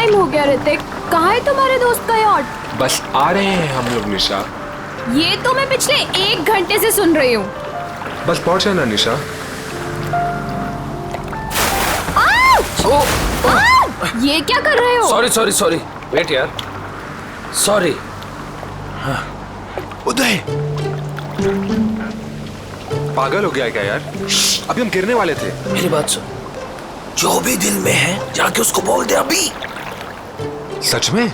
Time हो गया ऋतिक, कहाँ है तुम्हारे दोस्त का यॉट? बस आ रहे हैं हम लोग निशा। ये तो मैं पिछले 1 घंटे से सुन रही हूँ। बस पहुंचा ना निशा। ये क्या कर रहे हो? सॉरी सॉरी सॉरी, वेट यार, सॉरी। उदय, पागल हो गया क्या यार? अभी हम गिरने वाले थे। मेरी बात सुन, जो भी दिल में है जाके उसको बोल दे अभी। सच में?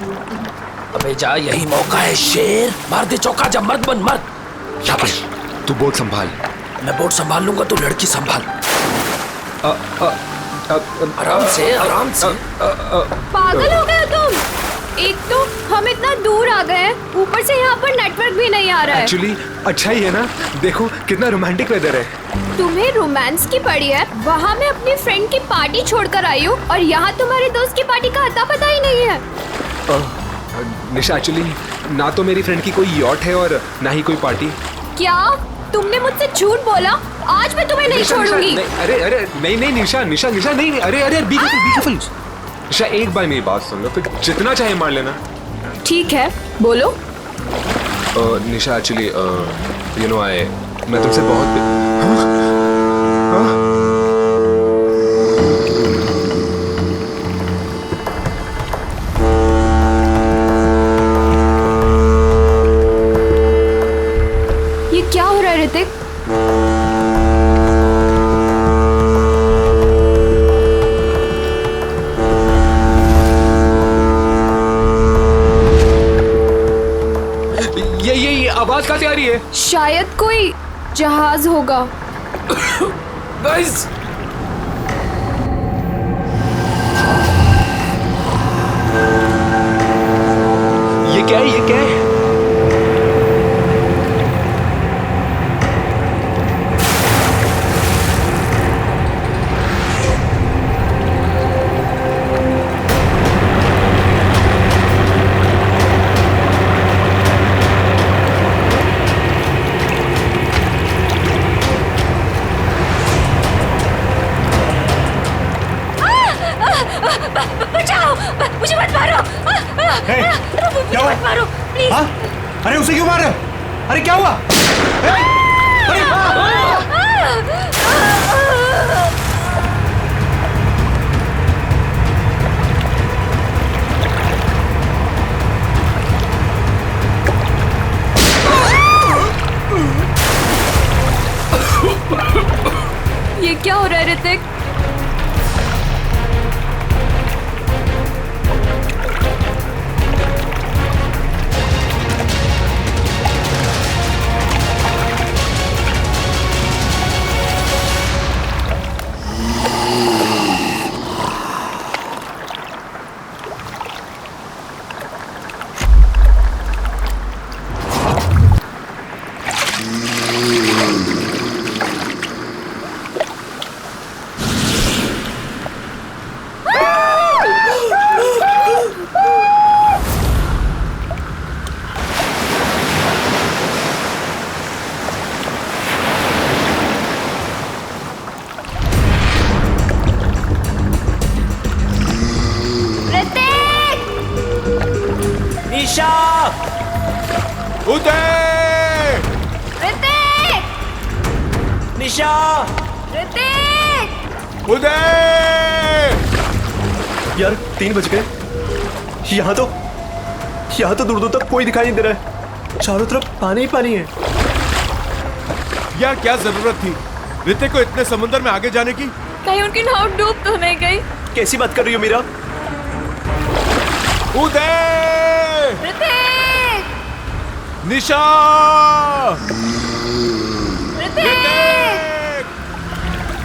अबे जा, यही मौका है शेर, मार दे चौका, जब मर्द बन मर्द। शाबाश, तू बोट संभाल। मैं बोट संभाल लूंगा, तू लड़की संभाल। आराम से आराम से। पागल हो गए तुम? एक तो हम इतना दूर आ गए हैं, ऊपर से यहाँ पर नेटवर्क भी नहीं आ रहा है। एक्चुअली अच्छा ही है ना, देखो कितना रोमांटिक वेदर है। तुम्हें रोमांस की पड़ी है? वहाँ मैं अपनी फ्रेंड की पार्टी छोड़कर आई हूँ और यहाँ तुम्हारे दोस्त की पार्टी का अता पता ही नहीं है। निशा, एक्चुअली ना तो मेरी फ्रेंड की कोई यॉट है और ना ही कोई पार्टी। क्या तुमने मुझसे झूठ बोला? आज मैं तुम्हें नहीं छोड़ूंगी। अरे अरे नहीं नहीं निशा निशा निशा नहीं, अरे अरे बी केयरफुल निशा, एक बार मेरी बात सुन लो, फिर जितना चाहे मार लेना। ठीक है, बोलो। निशा, एक्चुअली यू नो मैं तुमसे बहुत ये क्या हो रहा है ऋतिक? ये आवाज कहाँ से आ रही है? शायद कोई जहाज होगा। गाइस, ये क्या है? ये क्या है? बचाओ, मुझे मत मारो। क्या हुआ? मत मारो प्लीज। हाँ? अरे उसे क्यों मार रहे हो? अरे क्या हुआ? ये क्या हो रहा है ऋतिक? निशा, उदय! ऋतिक! निशा, ऋतिक! उदय! यार 3 बज गए। यहाँ तो दूर दूर तक कोई दिखाई नहीं दे रहा है, चारों तरफ पानी ही पानी है। यार क्या जरूरत थी ऋतिक को इतने समुद्र में आगे जाने की? कहीं उनकी नाव डूब तो नहीं गई? कैसी बात कर रही हो मीरा? उदय! ऋतिक! निशा! ऋतिक!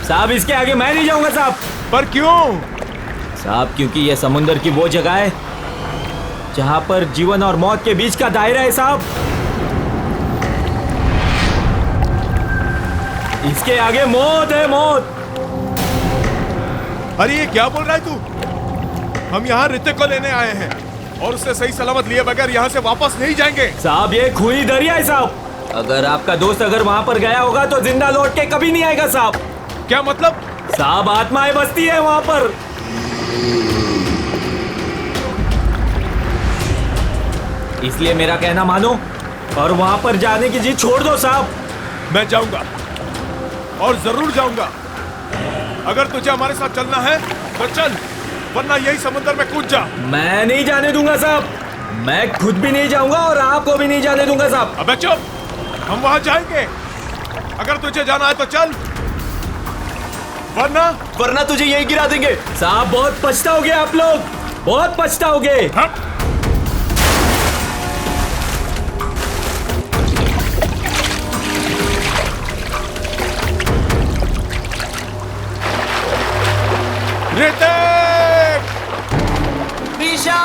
साहब, इसके आगे मैं नहीं जाऊंगा साहब। पर क्यों? साहब, क्योंकि यह समुद्र की वो जगह है जहां पर जीवन और मौत के बीच का दायरा है साहब। इसके आगे मौत है, मौत। अरे ये क्या बोल रहा है तू? हम यहाँ ऋतिक को लेने आए हैं और उससे सही सलामत लिए बगैर यहाँ से वापस नहीं जाएंगे। साहब, ये खूनी दरिया है साहब। अगर आपका दोस्त अगर वहां पर गया होगा तो जिंदा लौट के कभी नहीं आएगा साहब। क्या मतलब? साहब, आत्माएं बसती है वहां पर। इसलिए मेरा कहना मानो और वहां पर जाने की जिद छोड़ दो साहब। मैं जाऊंगा और जरूर जाऊंगा। अगर तुझे हमारे साथ चलना है तो चल, वरना यही समुद्र में कूद जा। मैं नहीं जाने दूंगा साहब, मैं खुद भी नहीं जाऊंगा और आपको भी नहीं जाने दूंगा साहब। अबे चुप, हम वहां जाएंगे। अगर तुझे जाना है तो चल, वरना तुझे यही गिरा देंगे। साहब बहुत पछताओगे आप लोग, बहुत पछताओगे। ऋतिक! निशा!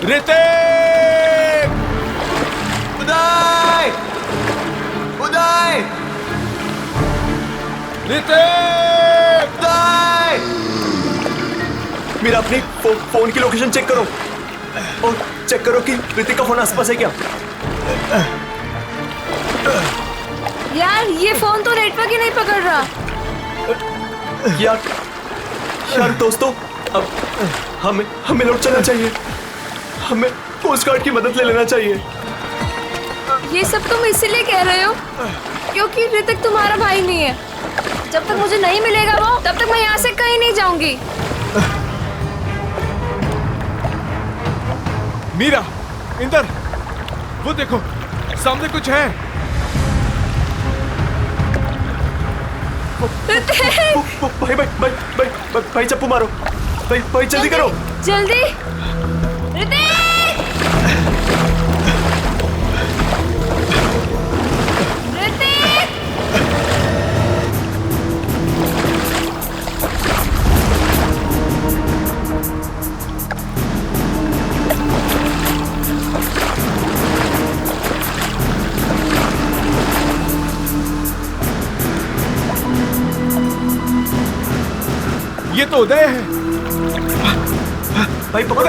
ऋतिक! उदय! उदय! ऋतिक! उदय! मेरा अपनी फोन की लोकेशन चेक करो और चेक करो कि ऋतिक का फोन आसपास है क्या। यार ये फोन तो नेटवर्क ही नहीं पकड़ रहा। यार दोस्तों, अब हमें लौट चलना चाहिए। हमें कोस्ट गार्ड की मदद ले लेना चाहिए। ये सब तुम इसीलिए कह रहे हो क्योंकि ऋतिक तुम्हारा भाई नहीं है। जब तक मुझे नहीं मिलेगा वो, तब तक मैं यहाँ से कहीं नहीं जाऊंगी। मीरा, इंदर, वो देखो सामने कुछ है। भाई चप्पू मारो। भाई जल्दी करो, जल्दी। ऋतिक! ऋतिक! ये तो उदय है। भाई पकड़ो।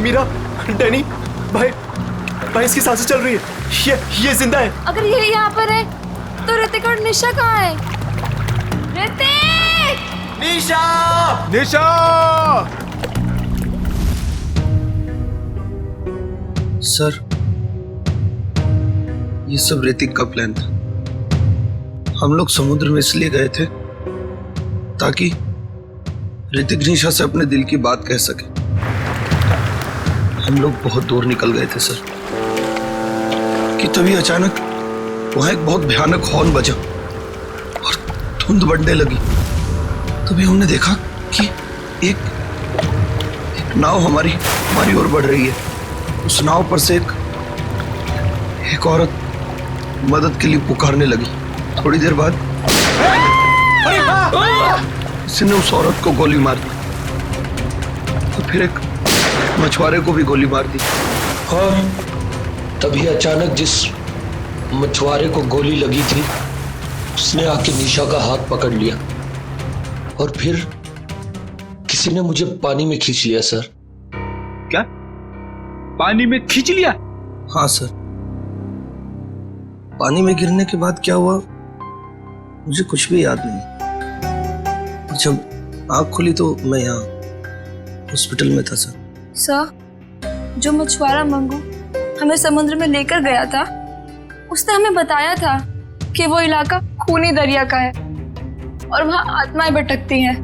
मीरा, डैनी, भाई इसकी सांसें चल रही है। ये जिंदा है। अगर ये यहाँ पर है तो ऋतिक और निशा कहाँ है? ऋतिक! निशा! निशा! सर, ये सब ऋतिक का प्लान था। हम लोग समुद्र में इसलिए गए थे ताकि ऋतिक निशा से अपने दिल की बात कह सके। हम लोग बहुत दूर निकल गए थे सर कि तभी अचानक वहां एक बहुत भयानक हॉर्न बजा और धुंध बढ़ने लगी। तभी हमने देखा कि एक नाव हमारी ओर बढ़ रही है। उस नाव पर से एक औरत मदद के लिए पुकारने लगी। थोड़ी देर बाद किसी ने उस औरत को गोली मार दी, तो फिर एक मछुआरे को भी गोली मार दी। और तभी अचानक जिस मछुआरे को गोली लगी थी उसने आके निशा का हाथ पकड़ लिया और फिर किसी ने मुझे पानी में खींच लिया सर। क्या? पानी में खींच लिया? हाँ सर, पानी में गिरने के बाद क्या हुआ मुझे कुछ भी याद नहीं। और जब आँख खुली तो मैं यहाँ हॉस्पिटल में था सर। सर, जो मछुआरा मंगू हमें समुद्र में लेकर गया था, उसने हमें बताया था कि वो इलाका खूनी दरिया का है और वहाँ आत्माएं भटकती हैं।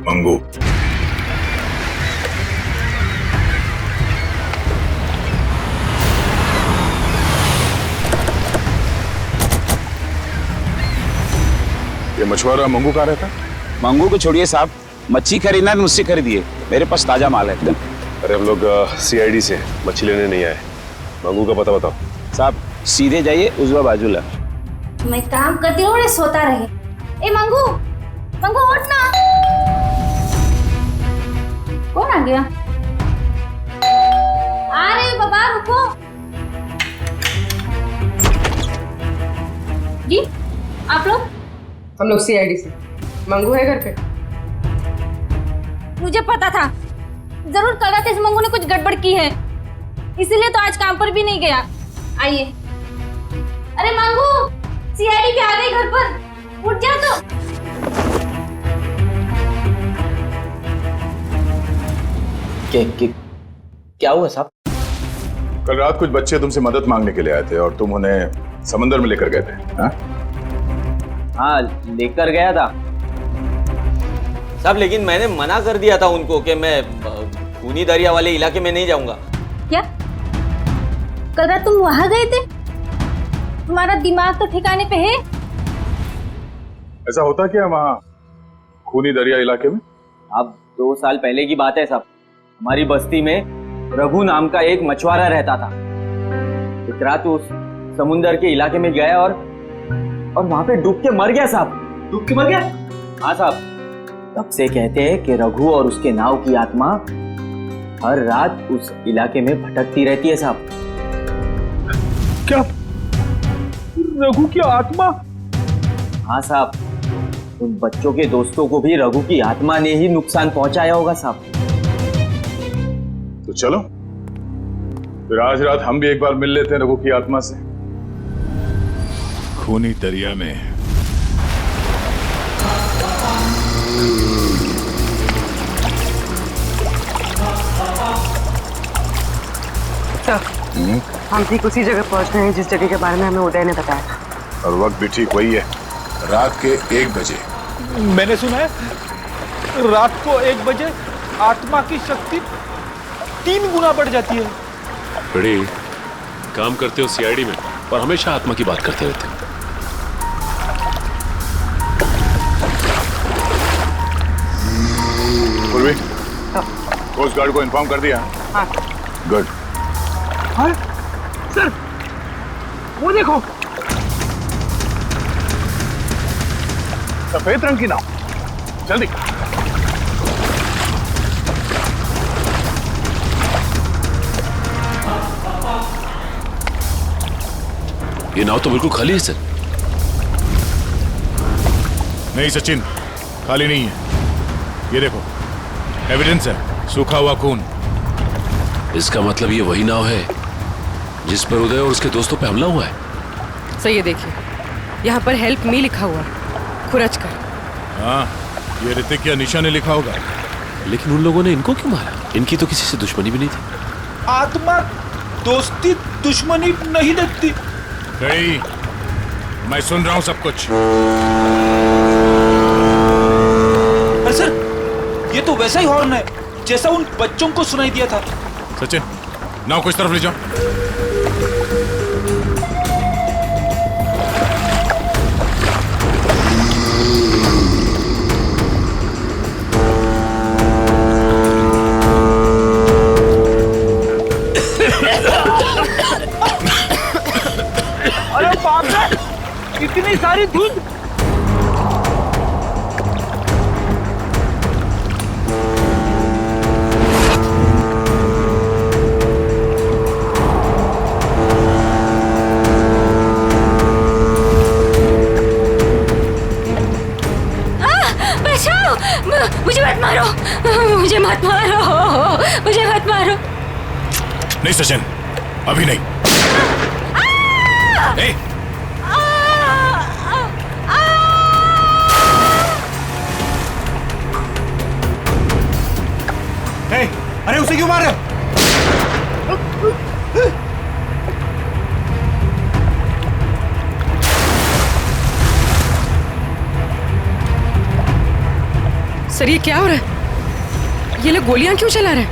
मंगू, ये मछुआरा मंगू कहाँ रहता? मंगू को छोड़िए साहब, मच्छी खरीदना है मुझसे खरीदिए, मेरे पास ताजा माल है एकदम। अरे हम लोग CID से मछली लेने नहीं आए। मंगू का पता बताओ। साहब सीधे जाइए उजवा बाजू ला। मैं काम करती हूँ, सोता रहे। ए मंगू, मंगू उठ ना। कौन आ गया? आ रहे हो बाबा, रुको। जी आप लोग? हम लोग CID से। मंगू है घर पे? मुझे पता था जरूर कल रात इस मंगू ने कुछ गड़बड़ की है, इसीलिए तो आज काम पर भी नहीं गया। आइए। अरे मंगू, सीआईडी भी आ गई घर पर, उठ जा तो। क्या हुआ साहब? कल रात कुछ बच्चे तुमसे मदद मांगने के लिए आए थे और तुम उन्हें समंदर में लेकर गए थे। हाँ, लेकर गया था साहब, लेकिन मैंने मना कर दिया था उनको कि मैं खूनी दरिया वाले इलाके में नहीं जाऊंगा। क्या कल रात तुम वहां गए थे? तुम्हारा दिमाग तो ठिकाने पे है? ऐसा होता क्या वहाँ खूनी दरिया इलाके में? अब 2 साल पहले की बात है साहब। हमारी बस्ती में रघु नाम का एक मछुआरा रहता था। एक रात उस समुंदर के इलाके में गया और वहां पे डूब के मर गया साहब। डूब के मर गया? हाँ साहब। तब से कहते हैं कि रघु और उसके नाव की आत्मा हर रात उस इलाके में भटकती रहती है साहब। क्या रघु की आत्मा? हाँ साहब, उन बच्चों के दोस्तों को भी रघु की आत्मा ने ही नुकसान पहुंचाया होगा साहब। तो चलो फिर आज रात हम भी एक बार मिल लेते हैं रघु की आत्मा से। खूनी दरिया में हम ठीक उसी जगह पहुंच गए हैं जिस जगह के बारे में हमें उदय ने बताया था। और वक्त भी ठीक वही है, रात के 1 बजे। मैंने सुना है रात को 1 बजे आत्मा की शक्ति 3 गुना बढ़ जाती है। बड़े काम करते हो सीआईडी में और हमेशा आत्मा की बात करते रहते हो। पूर्वी, कोस्ट गार्ड को इन्फॉर्म कर दिया? हाँ। गुड। हाँ? सर, वो देखो, सफेद रंग की नाव, जल्दी। ये नाव तो बिल्कुल खाली है सर। नहीं सचिन, खाली नहीं है। ये देखो, एविडेंस है, सूखा हुआ खून। इसका मतलब ये वही नाव है जिस पर उदय और उसके दोस्तों पे हमला हुआ है। सर ये देखिए, यहाँ पर हेल्प मी लिखा हुआ है, खुरच कर। हाँ, ये ऋतिक या निशा ने लिखा होगा। लेकिन उन लोगों ने इनको क्यों मारा? इनकी तो किसी से दुश्मनी भी नहीं थी। आत्मा दोस्ती दुश्मनी नहीं देखती। गई, मैं सुन रहा हूं सब कुछ। अरे सर, ये तो वैसा ही हॉर्न है जैसा उन बच्चों को सुनाई दिया था। सचिन, नाव को इस तरफ ले जाओ। अरे बाप रे, इतनी सारी धुंध। मुझे मत मारो, मुझे मत मारो, मुझे मत मारो। नहीं सचिन, अभी नहीं। अरे उसे क्यों मार रहे हो? सर ये क्या हो रहा है? ये लोग गोलियां क्यों चला रहे हैं?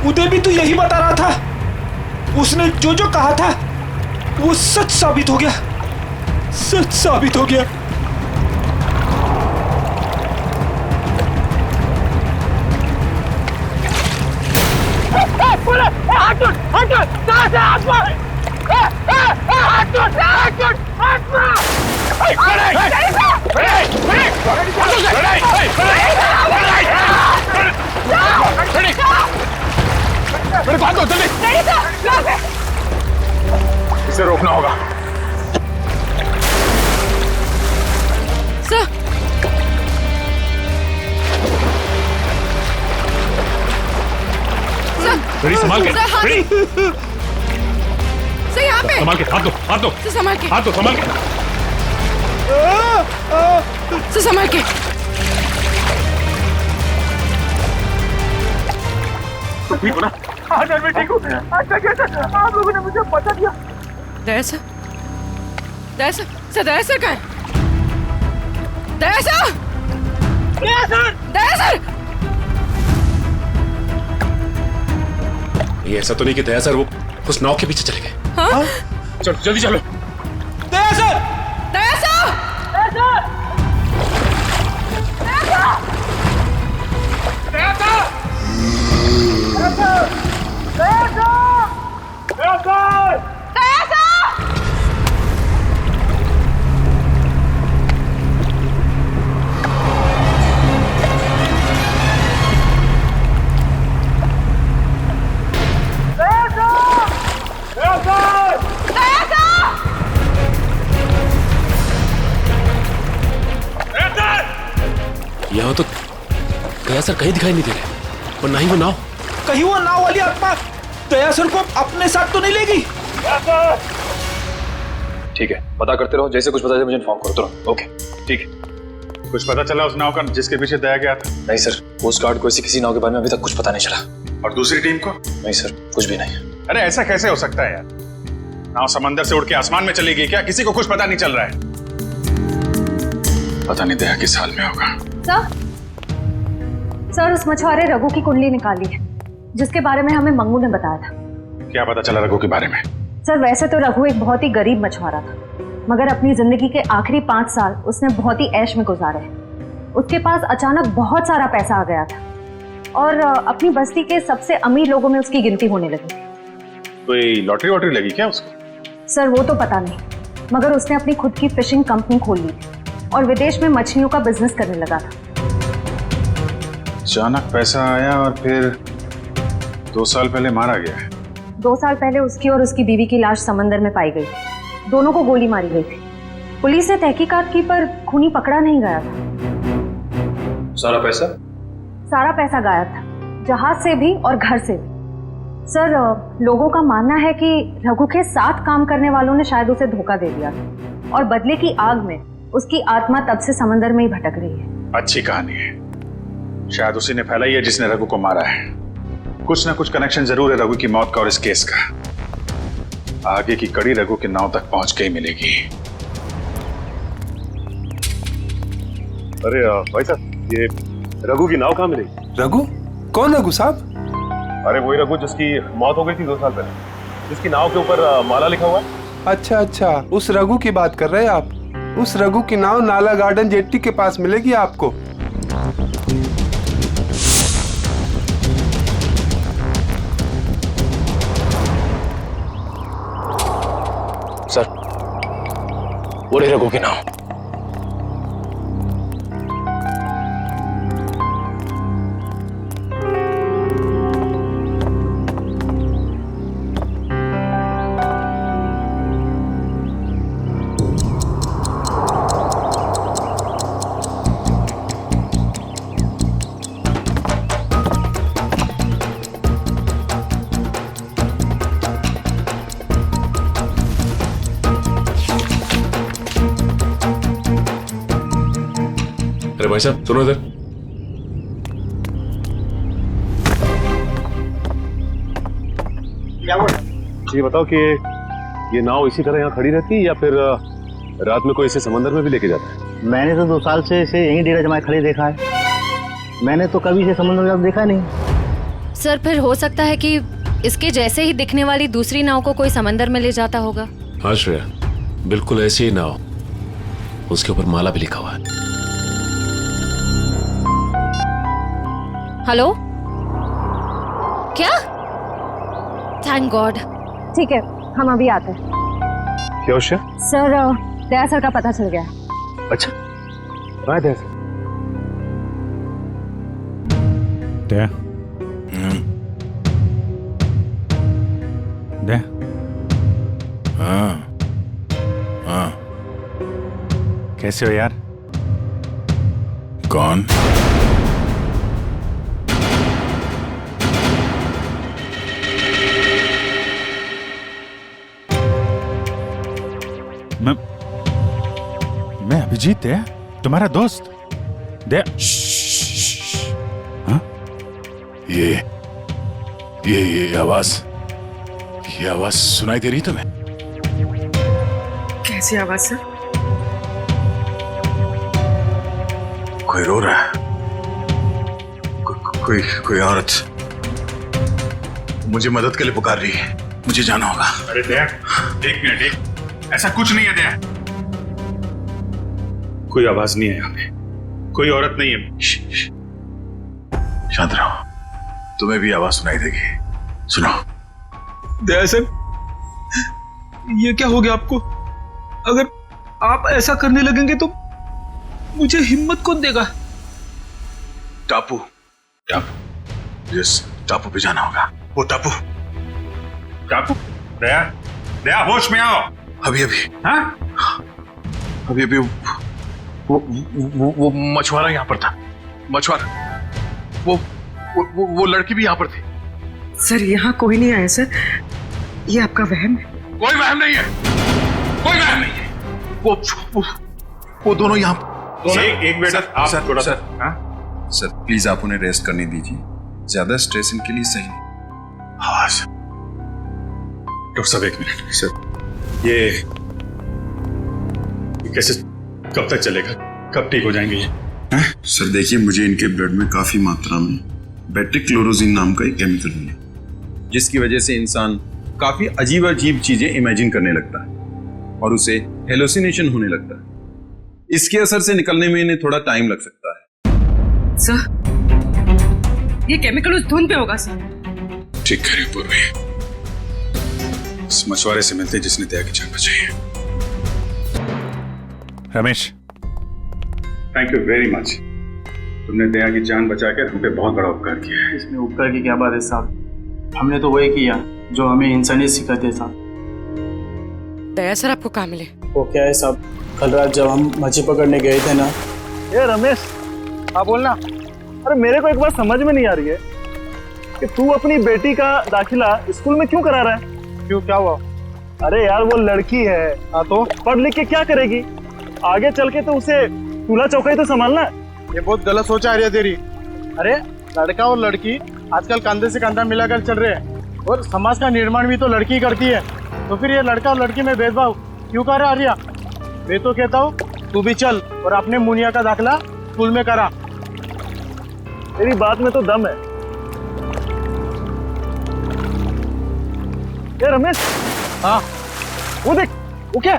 उदय भी तो यही बता रहा था। उसने जो जो कहा था वो सच साबित हो गया, सच साबित हो गया। इसे रोकना होगा। सर रेडी, संभाल के, रेडी। सर यहाँ पे। संभाल के, हाथ दो, हाथ दो, सर संभाल के, हाथ दो, संभाल के। सर संभाल के। तुम ठीक हो ना? हाँ सर, मैं ठीक हूँ। अच्छा कैसे आप लोगों ने मुझे बता दिया? दया सर, दया सर, सर दया सर कहाँ है? दया सर, दया सर, दया सर। ये ऐसा तो नहीं कि दया सर वो उस नाव के पीछे चले गए? हाँ? चलो जल्दी चलो। दया सर, दया सर, दया सर, दया सर, दया सर, दया सर, दया सर, दया सर, दया सर। यहाँ तो दया सर कहीं दिखाई नहीं दे रहे और ना ही वो नाव। कहीं वो नाव वाली आत्मा दया सर को अपने साथ तो नहीं लेगी? ठीक है, पता करते रहो, जैसे कुछ पता चले मुझे इन्फॉर्म करो तुरंत। ओके ठीक है। कुछ पता चला उस नाव का जिसके पीछे दया गया था? नहीं सर, कोस्ट गार्ड को ऐसी किसी नाव के बारे में अभी तक कुछ पता नहीं चला। और दूसरी टीम को? नहीं सर, कुछ भी नहीं। अरे ऐसा कैसे हो सकता है यार? नाव समंदर से उड़ के आसमान में चली गई क्या? किसी को कुछ पता नहीं चल रहा है। पता नहीं दया किस हाल में होगा। सर उस मछुआरे रघु की कुंडली निकाली है जिसके बारे में हमें मंगू ने बताया था। क्या पता चला रघु के बारे में? सर वैसे तो रघु एक बहुत ही गरीब मछुआरा था, मगर अपनी जिंदगी के आखिरी 5 साल उसने बहुत ही ऐश में गुजारे हैं। उसके पास अचानक बहुत सारा पैसा आ गया था और अपनी बस्ती के सबसे अमीर लोगों में उसकी गिनती होने लगी। कोई लॉटरी वॉटरी लगी क्या उसको? सर वो तो पता नहीं, मगर उसने अपनी खुद की फिशिंग कंपनी खोल ली थी और विदेश में मछलियों का बिजनेस करने लगा था। अचानक पैसा आया और फिर 2 साल पहले मारा गया है। 2 साल पहले उसकी और उसकी बीवी की लाश समंदर में पाई गई। दोनों को गोली मारी गई थी। पुलिस ने तहकीकात की पर खूनी पकड़ा नहीं गया था। सारा पैसा? सारा पैसा गायब था, जहाज से भी और घर से भी। सर लोगों का मानना है कि रघु के साथ काम करने वालों ने शायद उसे धोखा दे दिया था और बदले की आग में उसकी आत्मा तब से समंदर में ही भटक रही है। अच्छी कहानी है, शायद उसी ने फैलाई है जिसने रघु को मारा है। कुछ ना कुछ कनेक्शन जरूर है रघु की मौत का और इस केस का। आगे की कड़ी रघु के नाव तक पहुंच के ही मिलेगी। अरे भाई साहब, ये रघु की नाव कहाँ मिलेगी? रघु? कौन रघु साहब? अरे वही रघु जिसकी मौत हो गई थी 2 साल पहले, जिसकी नाव के ऊपर माला लिखा हुआ है। अच्छा अच्छा, उस रघु की बात कर रहे हैं आप? उस रघु की नाव नाला गार्डन जेट्टी के पास मिलेगी आपको। सर वो रही रघु की नाव। अरे भाई साहब सुनो इधर। ये बताओ कि ये नाव इसी तरह यहाँ खड़ी रहती है या फिर रात में कोई इसे समंदर में भी लेके जाता है? मैंने तो 2 साल से इसे यहीं डेरा जमाए खड़े देखा है। मैंने तो कभी इसे समुद्र में देखा नहीं। सर फिर हो सकता है कि इसके जैसे ही दिखने वाली दूसरी नाव को कोई समंदर में ले जाता होगा। हाँ श्रेया, बिल्कुल ऐसी ही नाव, उसके ऊपर माला भी लिखा हुआ है। हेलो, क्या? Thank God. ठीक है, हम अभी आते हैं। क्या उषा? सर दया सर का पता चल गया। अच्छा, कहाँ है दया सर? दया, दया, हाँ हाँ, कैसे हो यार? कौन? मैं अभिजीत है, तुम्हारा दोस्त। दे हाँ? ये आवाज सुनाई दे रही तुम्हें? कैसी आवाज सर? कोई रो रहा है। कोई औरत मुझे मदद के लिए पुकार रही है। मुझे जाना होगा। अरे दया, एक मिनट, ऐसा कुछ नहीं है दया। कोई आवाज नहीं है यहाँ पे, कोई औरत नहीं है। शांत रहो, तुम्हें भी आवाज सुनाई देगी। सुनो। दया सर, ये क्या हो गया आपको? अगर आप ऐसा करने लगेंगे तो मुझे हिम्मत कौन देगा? टापू जिस टापू पे जाना होगा, वो टापू। दया होश में आओ। अभी वो मछुआरा यहाँ पर था। मछुआरा, वो लड़की भी यहाँ पर थी। सर यहाँ कोई नहीं आया सर, ये आपका वहम है। कोई वहम नहीं है। वो दोनों यहाँ। एक मिनट आप थोड़ा सा। सर प्लीज आप उन्हें रेस्ट करने दीजिए, ज्यादा स्ट्रेस इनके लिए सही नहीं। हाँ सर। डॉक्टर साहब एक मिनट सर, ये कैसे, कब तक चलेगा, कब ठीक हो जाएंगे ये? सर देखिए, मुझे इनके ब्लड में काफी मात्रा में बेट्रिक्लोरोजिन नाम का एक केमिकल मिला, जिसकी वजह से इंसान काफी अजीब चीजें इमेजिन करने लगता है और उसे हेलुसिनेशन होने लगता है। इसके असर से निकलने में इन्हें थोड़ा टाइम लग सकता है। सर ये केमिकल उस धुन पे होगा सर। ठीक कह रही पूर्वी, उस मछुआरे से मिलते जिसने दया की जान बचाई है। Ramesh, thank you very much. तुमने दया की जान बचाकर हम पे बहुत बड़ा उपकार किया है। इसमें उपकार की क्या बात है साहब, हमने तो वही किया जो हमें इंसानियत सिखाते साहब। दया सर आपको कहाँ मिले? वो क्या है साहब, कल रात जब हम मछली पकड़ने गए थे ना। ये रमेश, हाँ बोलना। अरे मेरे को एक बात समझ में नहीं आ रही है कि तू अपनी बेटी का दाखिला स्कूल में क्यों करा रहा है? क्यों, क्या हुआ? अरे यार वो लड़की है, हाँ तो पढ़ लिख के क्या करेगी? आगे चल के तो उसे चूल्हा चौका तो संभालना है। ये बहुत गलत सोच आ रही है तेरी। अरे लड़का और लड़की आजकल कंधे से कंधा मिलाकर चल रहे हैं और समाज का निर्माण भी तो लड़की करती है, तो फिर ये लड़का और लड़की में भेदभाव क्यों कर रहा है आर्या? मैं तो कहता हूँ तू भी चल और अपने मुनिया का दाखिला स्कूल में करा। तेरी बात में तो दम है। ये रमेश, हाँ वो देख, वो क्या?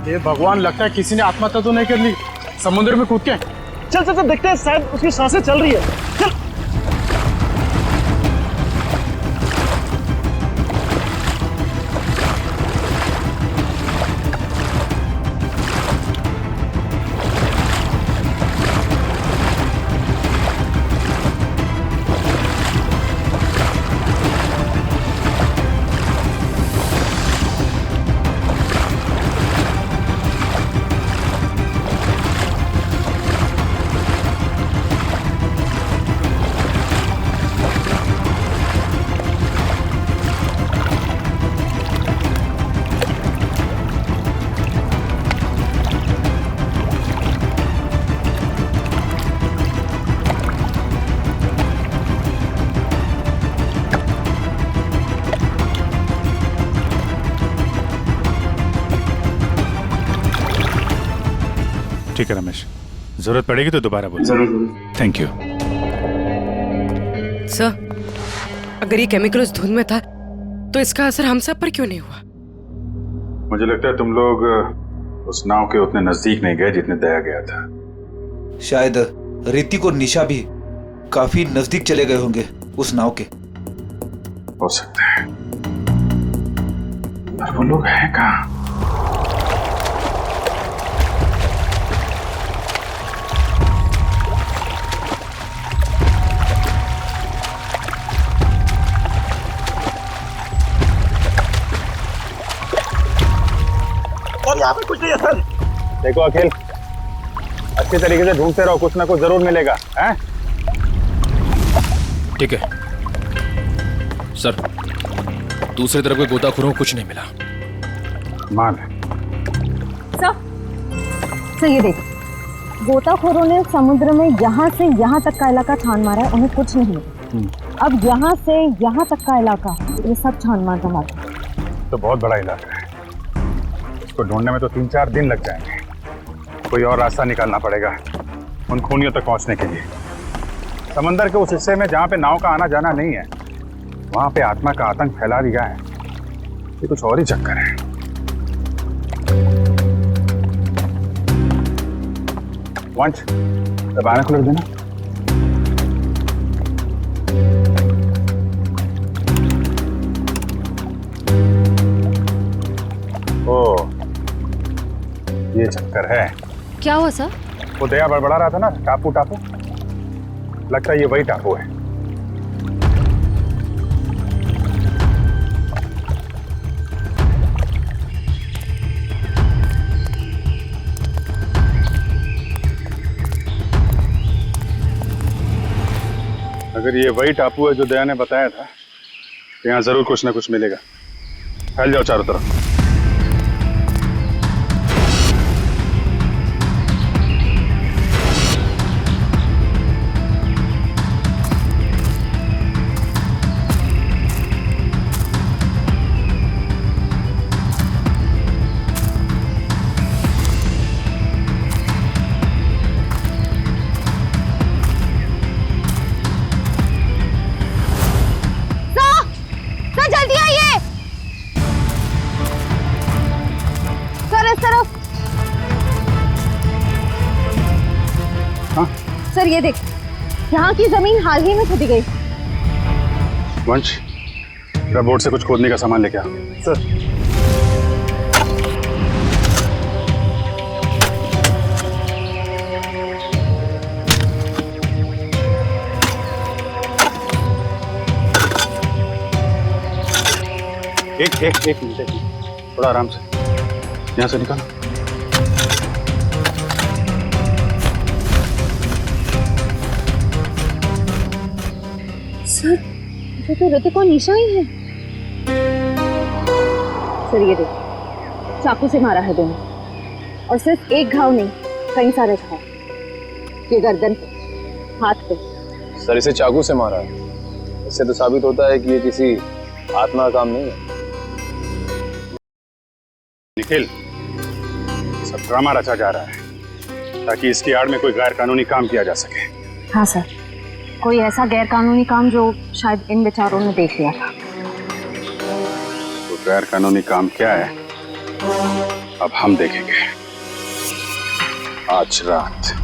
ये भगवान, लगता है किसी ने आत्महत्या तो नहीं कर ली समुद्र में कूद के। चल चल चल देखते हैं, शायद उसकी सांसें चल रही है। चल। ठीक है रमेश, जरूरत पड़ेगी तो दोबारा बोल। जरूर। Thank you. सर अगर ये केमिकल उस धुन में था तो इसका असर हम सब पर क्यों नहीं हुआ? मुझे लगता है तुम लोग उस नाव के उतने नजदीक नहीं गए जितने दया गया था। शायद ऋतिक और निशा भी काफी नजदीक चले गए होंगे उस नाव के। हो सकता है, पर वो लोग हैं कहाँ? और यहाँ पे कुछ नहीं है सर। देखो अखिल, अच्छी तरीके से ढूंढते रहो, कुछ ना कुछ जरूर मिलेगा। हैं? ठीक है, सर, दूसरी तरफ के गोताखोरों को कुछ नहीं मिला। मान सर ये देख, गोताखोरों ने समुद्र में यहाँ से यहाँ तक का इलाका छान मारा है, उन्हें कुछ नहीं मिला। अब यहाँ से यहाँ तक का इलाका ये सब छान मार दमाते। तो बहुत बड़ा इलाका है, इसको ढूंढने में तो 3-4 दिन लग जाएंगे। कोई और रास्ता निकालना पड़ेगा उन खूनियों तक पहुंचने के लिए। समंदर के उस हिस्से में जहाँ पे नाव का आना जाना नहीं है, वहां पे आत्मा का आतंक फैला दिया है। ये कुछ और ही चक्कर है। वंश, दबाना खुल देना। ओ, ये चक्कर है। क्या हुआ सर? वो दया बड़बड़ा रहा था ना, टापू टापू, लगता है ये वही टापू है। अगर ये वही टापू है जो दया ने बताया था, तो यहाँ जरूर कुछ ना कुछ मिलेगा। फैल जाओ चारों तरफ। सर ये देख, यहाँ की जमीन हाल ही में खुदी गई। वंश, जरा बोट से कुछ खोदने का सामान लेके आ। सर एक मिनट, थोड़ा आराम से, यहाँ से निकालो। सर ये तो ऋतिक और निशा ही है। सर ये देख, चाकू से मारा है दोनों, और सिर्फ एक घाव नहीं, कई सारे घाव। ये गर्दन पे, हाथ पे। सर, इसे चाकू से मारा है, इससे तो साबित होता है कि ये किसी आत्मा का काम नहीं है। निखिल, सब ड्रामा रचा जा रहा है ताकि इसकी आड़ में कोई गैर कानूनी काम किया जा सके। हाँ सर, कोई ऐसा गैर कानूनी काम जो शायद इन बेचारों ने देख लिया था। तो गैर कानूनी काम क्या है, अब हम देखेंगे आज रात।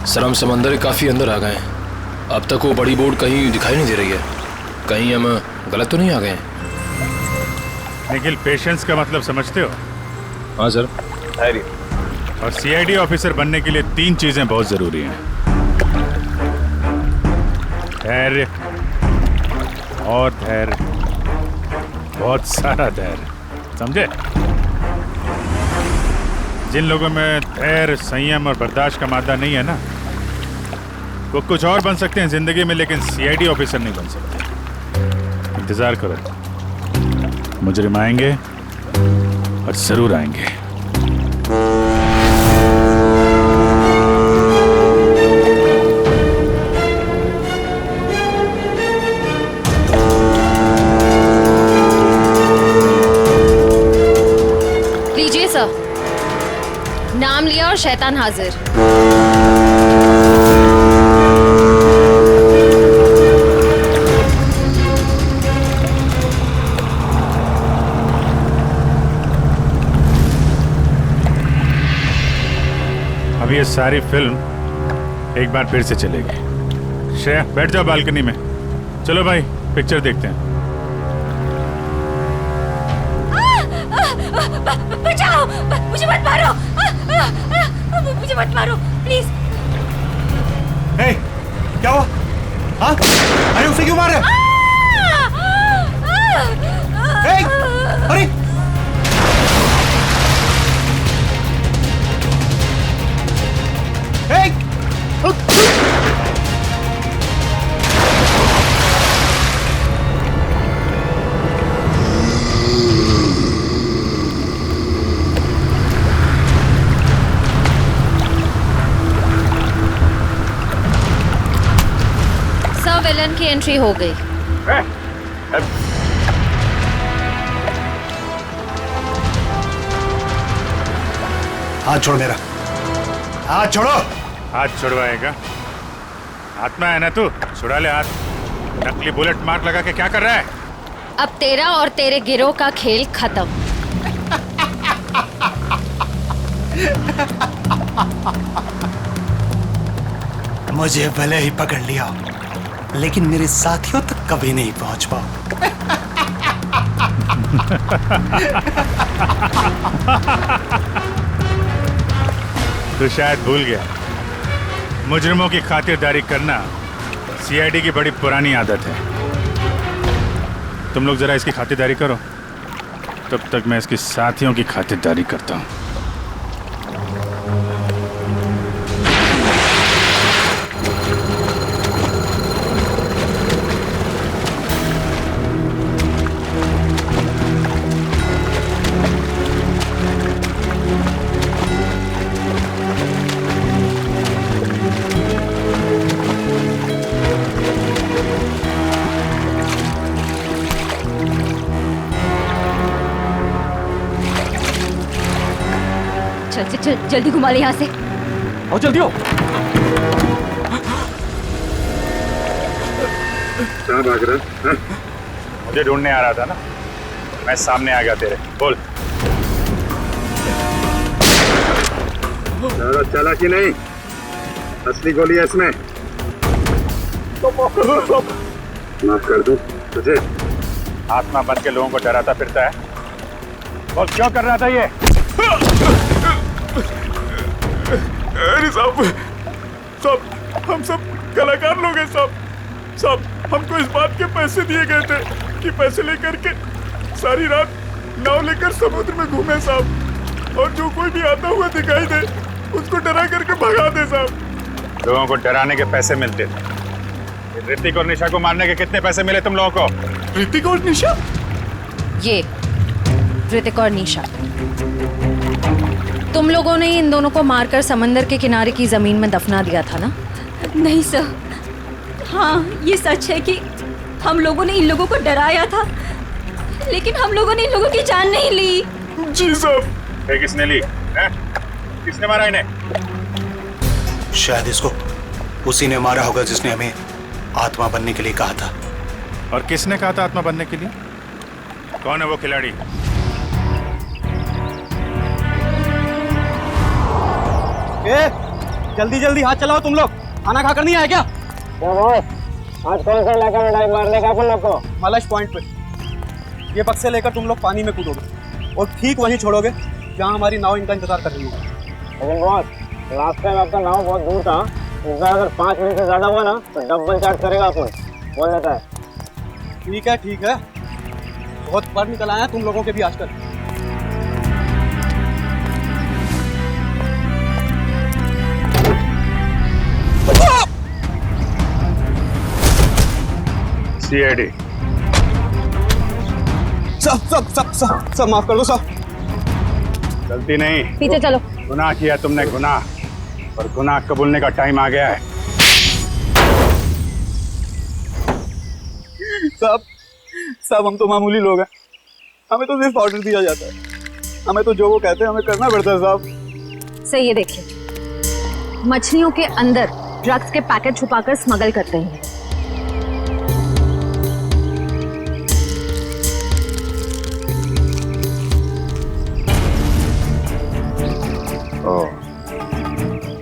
सर, हम समंदर के काफी अंदर आ गए हैं। अब तक वो बड़ी बोट कहीं दिखाई नहीं दे रही है। कहीं हम गलत तो नहीं आ गए हैं? निखिल, पेशेंस का मतलब समझते हो? हाँ सर। धैर्य। और सीआईडी ऑफिसर बनने के लिए 3 चीजें बहुत जरूरी हैं। धैर्य और धैर्य, बहुत सारा धैर्य, समझे? जिन लोगों में धैर्य, संयम और बर्दाश्त का मादा नहीं है ना, वो कुछ और बन सकते हैं जिंदगी में, लेकिन सीआईडी ऑफिसर नहीं बन सकते। इंतजार करो, मुजरिम आएंगे और जरूर आएंगे। लीजिए सर, नाम लिया और शैतान हाजिर। अब ये सारी फिल्म एक बार फिर से चलेगी। श्रेया, बैठ जाओ बालकनी में। चलो भाई, पिक्चर देखते हैं। बचाओ, मुझे मत मारो, मुझे मत मारो प्लीज। क्या हुआ? हाँ? अरे उसे क्यों मार रहे? विलन की एंट्री हो गई। हाथ छोड़ मेरा, हाथ छोड़ो। हाथ छुड़वाएगा? आत्मा है ना तू, छुड़ा ले हाथ। नकली बुलेट मार्क लगा के क्या कर रहा है? अब तेरा और तेरे गिरोह का खेल खत्म। मुझे भले ही पकड़ लिया, लेकिन मेरे साथियों तक कभी नहीं पहुंच पाओ। तू शायद भूल गया, मुजरिमों की खातिरदारी करना सीआईडी की बड़ी पुरानी आदत है। तुम लोग जरा इसकी खातिरदारी करो, तब तक मैं इसके साथियों की खातिरदारी करता हूँ। चल जल्दी घुमा ले यहाँ से। आओ जल्दी हो। कहाँ भाग रहा? मुझे ढूंढने आ रहा था ना, मैं सामने आ गया तेरे। बोल। ज्यादा चालाकी नहीं, असली गोली है इसमें। माफ कर दूं तुझे? आत्मा बन के लोगों को डराता फिरता है। बोल क्यों कर रहा था ये? अरे साहब हम सब कलाकार लोग हैं साहब। हमको इस बात के पैसे दिए गए थे कि पैसे लेकर के सारी रात नाव लेकर समुद्र में घूमे साहब, और जो कोई भी आता हुआ दिखाई दे उसको डरा करके भगा दे साहब। लोगों को डराने के पैसे मिलते थे। ऋतिक और निशा को मारने के कितने पैसे मिले तुम लोगों को? ऋतिक और निशा? ये ऋतिक और निशा, तुम लोगों ने इन दोनों को मारकर समंदर के किनारे की जमीन में दफना दिया था ना? नहीं सर, हाँ ये सच है कि हम लोगों ने इन लोगों को डराया था, लेकिन हम लोगों ने इन लोगों की जान नहीं ली। जी साहब। किसने ली है? किसने मारा इन्हें? शायद इसको उसी ने मारा होगा जिसने हमें आत्मा बनने के लिए कहा था। और किसने कहा था आत्मा बनने के लिए? कौन है वो खिलाड़ी? जल्दी जल्दी हाथ चलाओ तुम लोग, खाना खाकर नहीं आए क्या? आज कौन सा इलाका में डाइव मारने का अपन लोग को? मलश पॉइंट पे। ये बक्से लेकर तुम लोग पानी में कूदोगे और ठीक वहीं छोड़ोगे जहाँ हमारी नाव इनका इंतजार कर रही है। लेकिन बॉस, लास्ट टाइम आपका नाव बहुत दूर था, इस बार अगर 5 मिनट से ज्यादा हुआ ना तो डबल चार्ज करेगा अपन, बोल देता है। ठीक है, बहुत पर निकल आया तुम लोगों के भी आजकल। सीआईडी। सब माफ कर दो साहब। गलती नहीं, पीछे चलो। गुनाह किया तुमने, गुनाह, और गुनाह कबूलने का टाइम आ गया है। साहब हम तो मामूली लोग हैं, हमें तो सिर्फ ऑर्डर दिया जाता है, हमें तो जो वो कहते हैं हमें करना पड़ता है साहब। सही है, देखिए मछलियों के अंदर ड्रग्स के पैकेट छुपाकर स्मगल करते हैं।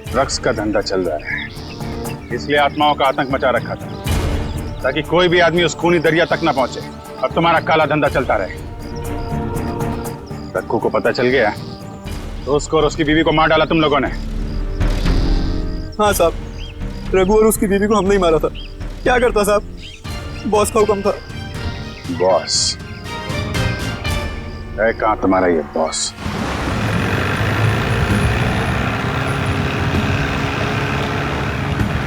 ड्रग्स का धंधा चल रहा है, इसलिए आत्माओं का आतंक मचा रखा था ताकि कोई भी आदमी उस खूनी दरिया तक ना पहुंचे और तुम्हारा काला धंधा चलता रहे। रक्कू को पता चल गया तो उसको और उसकी बीवी को मार डाला तुम लोगों ने। हाँ साहब, रघु और उसकी बीवी को हमने ही मारा था। क्या करता साहब, बॉस का हुक्म था। बॉस है कहाँ तुम्हारा ये बॉस?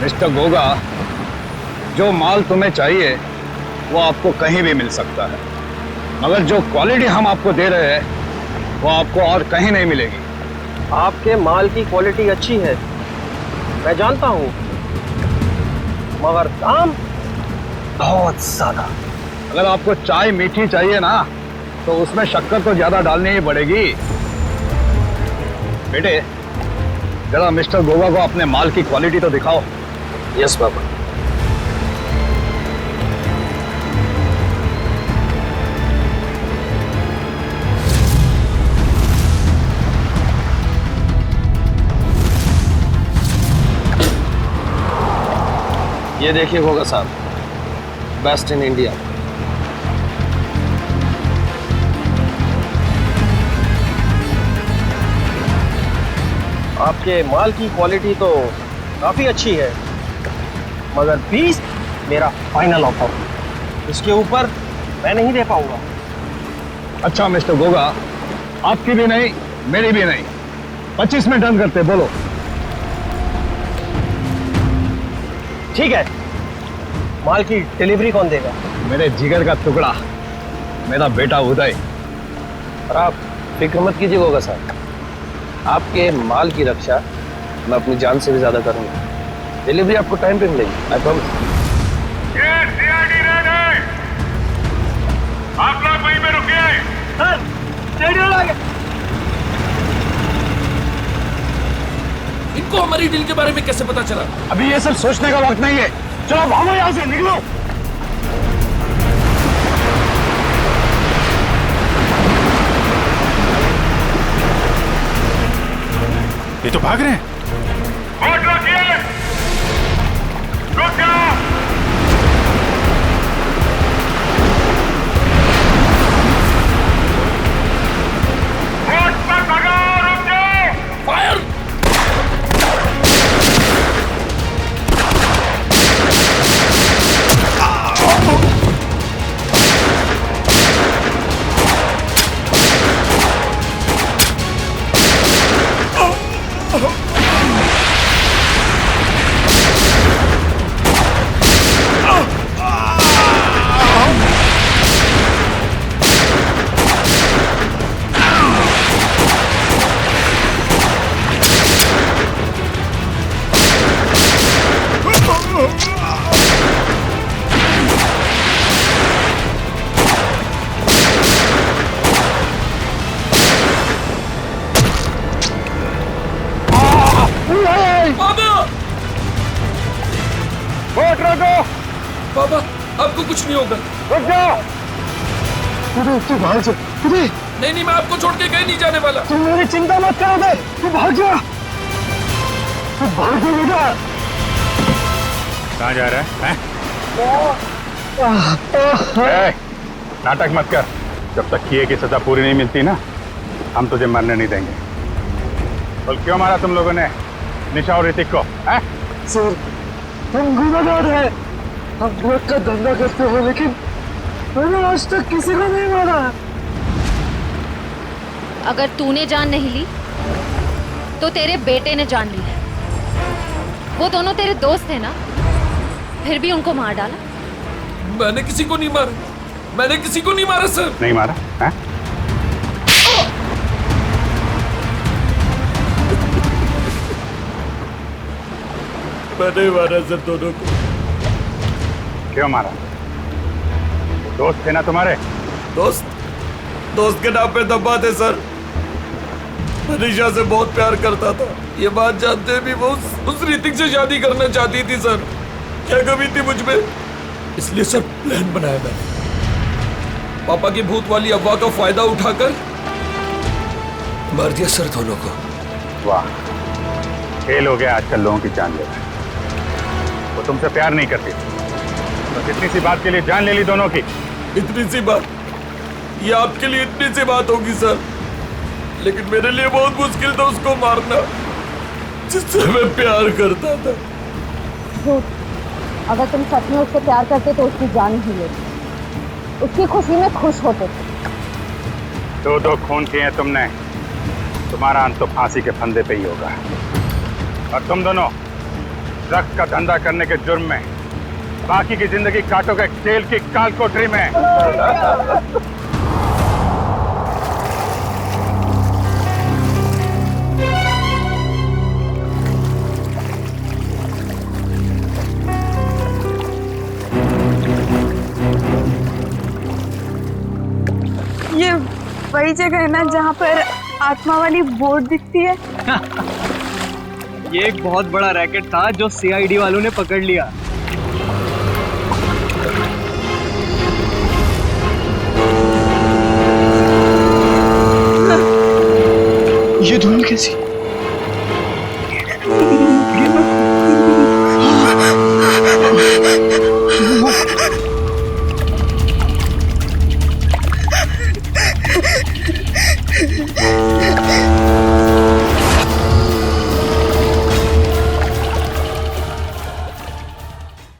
मिस्टर गोगा, जो माल तुम्हें चाहिए वो आपको कहीं भी मिल सकता है, मगर जो क्वालिटी हम आपको दे रहे हैं वो आपको और कहीं नहीं मिलेगी। आपके माल की क्वालिटी अच्छी है, मैं जानता हूँ, मगर दाम बहुत ज्यादा। अगर आपको चाय मीठी चाहिए ना तो उसमें शक्कर तो ज्यादा डालनी ही पड़ेगी। बेटे जरा मिस्टर गोगा को अपने माल की क्वालिटी तो दिखाओ। Yes papa. ये देखिए गोगा साहब, बेस्ट इन इंडिया। आपके माल की क्वालिटी तो काफी अच्छी है, मगर 20 मेरा फाइनल ऑफर, इसके ऊपर मैं नहीं दे पाऊंगा। अच्छा मिस्टर गोगा, आपकी भी नहीं मेरी भी नहीं, 25 में डन करते, बोलो। ठीक है, माल की डिलीवरी कौन देगा? मेरे जिगर का टुकड़ा, मेरा बेटा उदय। और आप फिक्र मत कीजिए गोगा साहब, आपके माल की रक्षा मैं अपनी जान से भी ज्यादा करूंगा। डिलीवरी आपको टाइम पे मिलेगी, आई प्रॉमिस। आप लोग वहीं पे रुकिए। सर, रेडियो लगे। इनको हमारी डील के बारे में कैसे पता चला? अभी ये सब सोचने का वक्त नहीं है, चलो भागो यहाँ से, निकलो। ये तो भाग रहे हैं। वोट रखिए, रुक जाओ। वोट पर भगाओ, रुक जाओ। फायर! वोट रखो। बाबा आपको कुछ नहीं होगा। रुक जाओ। तू भाग जा। नहीं नहीं, मैं आपको छोड़ के कहीं नहीं जाने वाला। तुम मेरी चिंता मत करो बे, तू भाग जा। तू भाग जा बेटा। कहाँ जा रहा है? नाटक मत कर, जब तक किए की सजा पूरी नहीं मिलती ना, हम तुझे मरने नहीं देंगे। बोल क्यों मारा तुम लोगों ने निशा और ऋतिक को? सर, हम गुनाहगार हैं, हम ड्रग का धंधा करते हैं, लेकिन मैंने आज तक किसी को नहीं मारा। अगर तूने जान नहीं ली तो तेरे बेटे ने जान ली है। वो दोनों तेरे दोस्त थे ना, फिर भी उनको मार डाला। मैंने किसी को नहीं मारा, मैंने किसी को नहीं मारा सर। नहीं मारा है? मैंने मारा सर दोनों को। क्यों मारा? दोस्त थे ना तुम्हारे? दोस्त के नाम पे दबा थे सर। मनीषा से बहुत प्यार करता था, ये बात जानते भी वो उस ऋतिक से शादी करना चाहती थी सर। क्या कमी थी मुझ में, इसलिए सर प्लान बनाया मैंने। पापा की भूत वाली अफवाह का फायदा उठाकर मार दिया सर दोनों को। वाह, खेल हो गया आजकल लोगों की जान लेना। वो तुमसे प्यार नहीं करती, बस इतनी सी बात के लिए जान ले ली दोनों की। इतनी सी बात? ये आपके लिए इतनी सी बात होगी सर, लेकिन मेरे लिए बहुत मुश्किल था उसको मारना जिससे मैं प्यार करता था। अगर तुम सच में उससे प्यार करते तो उसकी जान ही लेते, उसकी खुशी में खुश होते। दो खून किए हैं तुमने, तुम्हारा अंत तो फांसी के फंदे पे ही होगा। और तुम दोनों ड्रग्स का धंधा करने के जुर्म में बाकी की जिंदगी काटोगे जेल की काल कोठरी में। वही जगह है ना जहाँ पर आत्मा वाली बोर्ड दिखती है? ये एक बहुत बड़ा रैकेट था जो सीआईडी वालों ने पकड़ लिया। ये धुन कैसी?